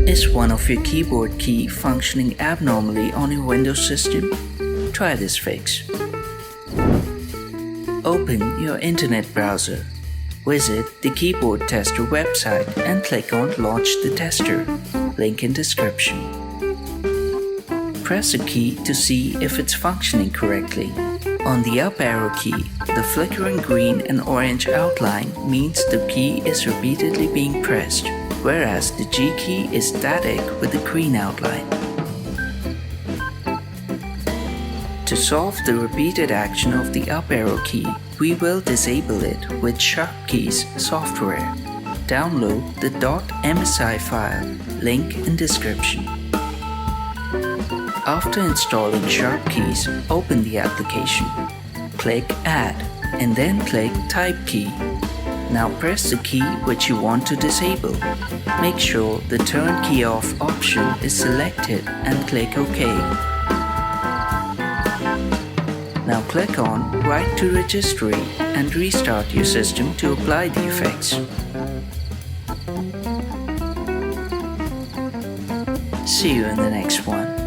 Is one of your keyboard key functioning abnormally on your Windows system? Try this fix. Open your internet browser. Visit the Keyboard Tester website and click on Launch the Tester, link in description. Press a key to see if it's functioning correctly. On the up arrow key, the flickering green and orange outline means the key is repeatedly being pressed, whereas the G key is static with a green outline. To solve the repeated action of the up arrow key, we will disable it with Sharp Keys software. Download the .msi file, link in description. After installing Sharp Keys, open the application. Click Add and then click Type Key. Now press the key which you want to disable. Make sure the Turn Key Off option is selected and click OK. Now click on Write to Registry and restart your system to apply the effects. See you in the next one.